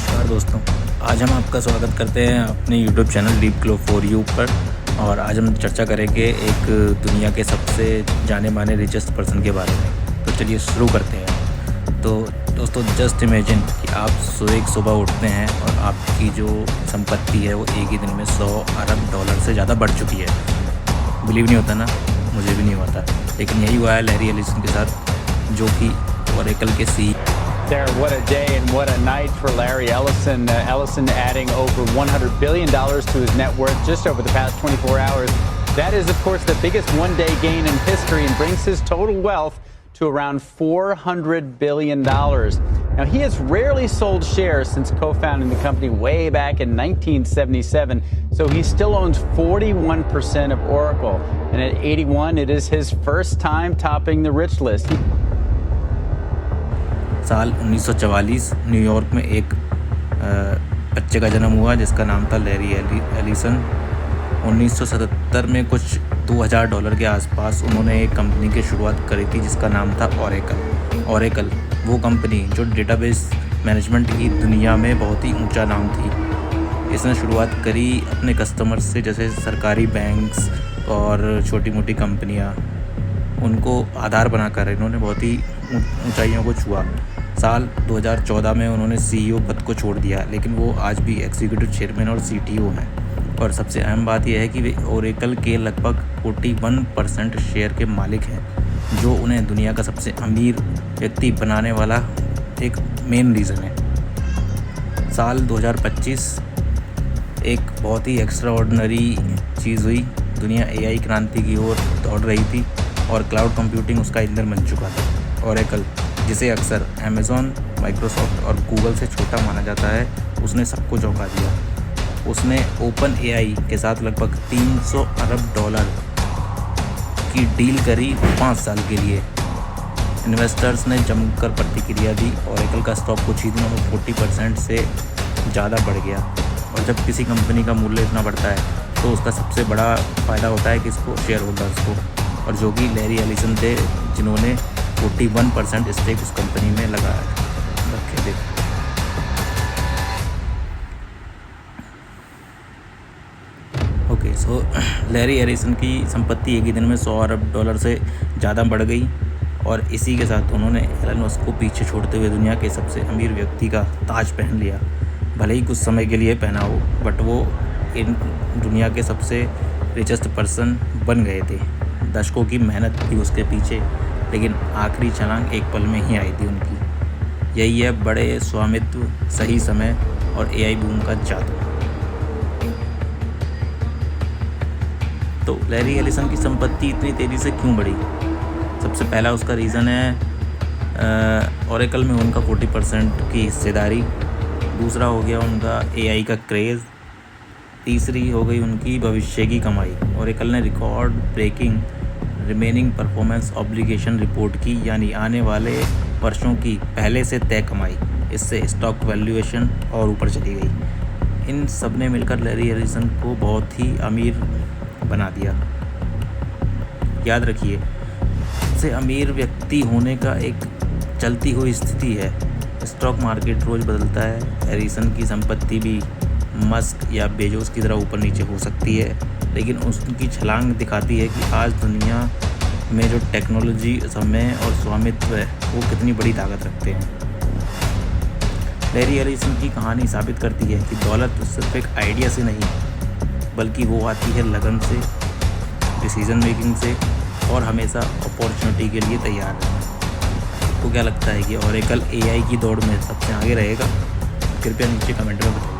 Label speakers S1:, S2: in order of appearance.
S1: नमस्कार दोस्तों, आज हम आपका स्वागत करते हैं अपने YouTube channel deep glow for you पर। और आज हम चर्चा करेंगे एक दुनिया के सबसे जाने माने रिचेस्ट पर्सन के बारे में। तो चलिए शुरू करते हैं। तो दोस्तों, जस्ट इमेजिन कि आप एक सुबह उठते हैं और आपकी जो संपत्ति है वो एक ही दिन में $100 अरब से ज़्यादा बढ़ चुकी है। बिलीव नहीं होता ना, मुझे भी नहीं होता, लेकिन यही हुआ है लैरी एलिसन के साथ, जो कि ओरेकल के
S2: There, what a day and what a night for Larry Ellison. Ellison adding over $100 billion to his net worth just over the past 24 hours. That is, of course, the biggest one-day gain in history and brings his total wealth to around $400 billion. Now, he has rarely sold shares since co-founding the company way back in 1977, so he still owns 41% of Oracle. And at 81, it is his first time topping the rich list.
S1: साल 1944 New York में एक बच्चे का जन्म हुआ जिसका नाम था लैरी एलिसन। 1977 में कुछ $2000 के आसपास उन्होंने एक कंपनी की शुरुआत करी थी जिसका नाम था ओरेकल। वो कंपनी जो डेटाबेस मैनेजमेंट की दुनिया में बहुत ही ऊंचा नाम थी। इसने शुरुआत करी अपने कस्टमर से, जैसे सरकारी बैंक्स और छोटी मोटी कंपनियां, उनको आधार बनाकर इन्होंने बहुत ही ऊंचाइयों को छुआ। साल 2014 में उन्होंने CEO पद को छोड़ दिया, लेकिन वो आज भी एग्जीक्यूटिव चेयरमैन और CTO हैं। और सबसे अहम बात यह है कि वे ओरेकल के लगभग 41% शेयर के मालिक हैं, जो उन्हें दुनिया का सबसे अमीर व्यक्ति बनाने वाला एक मेन रीज़न है। साल 2025 एक बहुत ही एक्स्ट्राऑर्डिनरी चीज़ हुई। दुनिया AI क्रांति की ओर दौड़ रही थी और क्लाउड कंप्यूटिंग उसका ईंधन बन चुका था। ओरेकल, जिसे अक्सर अमेज़ॉन, माइक्रोसॉफ्ट और गूगल से छोटा माना जाता है, उसने सबको चौंका दिया। उसने OpenAI के साथ लगभग $300 अरब की डील करी 5 साल के लिए। इन्वेस्टर्स ने जमकर प्रतिक्रिया दी। ओरेकल का स्टॉक कुछ ही दिनों में 40% से ज़्यादा बढ़ गया। और जब किसी कंपनी का मूल्य इतना बढ़ता है तो उसका सबसे बड़ा फ़ायदा होता है किसको? शेयर होल्डर्स को, और जो कि लैरी एलिसन थे, जिन्होंने 41% स्टेक उस कंपनी में रखे थे। ओके, सो लैरी एलिसन की संपत्ति एक ही दिन में $100 अरब से ज़्यादा बढ़ गई, और इसी के साथ उन्होंने एलन मस्क को पीछे छोड़ते हुए दुनिया के सबसे अमीर व्यक्ति का ताज पहन लिया। भले ही कुछ समय के लिए पहना हो, बट वो इन दुनिया के सबसे रिचेस्ट पर्सन बन गए थे। दशकों की मेहनत थी उसके पीछे, लेकिन आखिरी छलांग एक पल में ही आई थी उनकी। यही है बड़े स्वामित्व, सही समय और AI बूम का जादू। तो लैरी एलिसन की संपत्ति इतनी तेज़ी से क्यों बढ़ी? सबसे पहला उसका रीज़न है ओरेकल में उनका 40% की हिस्सेदारी। दूसरा हो गया उनका AI का क्रेज़। तीसरी हो गई उनकी भविष्य की कमाई। ओरेकल ने record breaking remaining performance obligation report की, यानी आने वाले वर्षों की पहले से तय कमाई। इससे स्टॉक वैल्यूएशन और ऊपर चली गई। इन सब ने मिलकर लैरी एलिसन को बहुत ही अमीर बना दिया। याद रखिए, सबसे अमीर व्यक्ति होने का एक चलती हुई स्थिति है। स्टॉक मार्केट रोज़ बदलता है। एलिसन की संपत्ति भी मस्क या बेजोस की तरह ऊपर नीचे हो सकती है, लेकिन उसकी छलांग दिखाती है कि आज दुनिया में जो टेक्नोलॉजी, समय और स्वामित्व है, वो कितनी बड़ी ताकत रखते हैं। लैरी एलिसन की कहानी साबित करती है कि दौलत सिर्फ एक आइडिया से नहीं, बल्कि वो आती है लगन से, डिसीजन मेकिंग से, और हमेशा अपॉर्चुनिटी के लिए तैयार है। आपको क्या लगता है कि ओरेकल AI की दौड़ में सबसे आगे रहेगा? कृपया नीचे कमेंट में बताइए।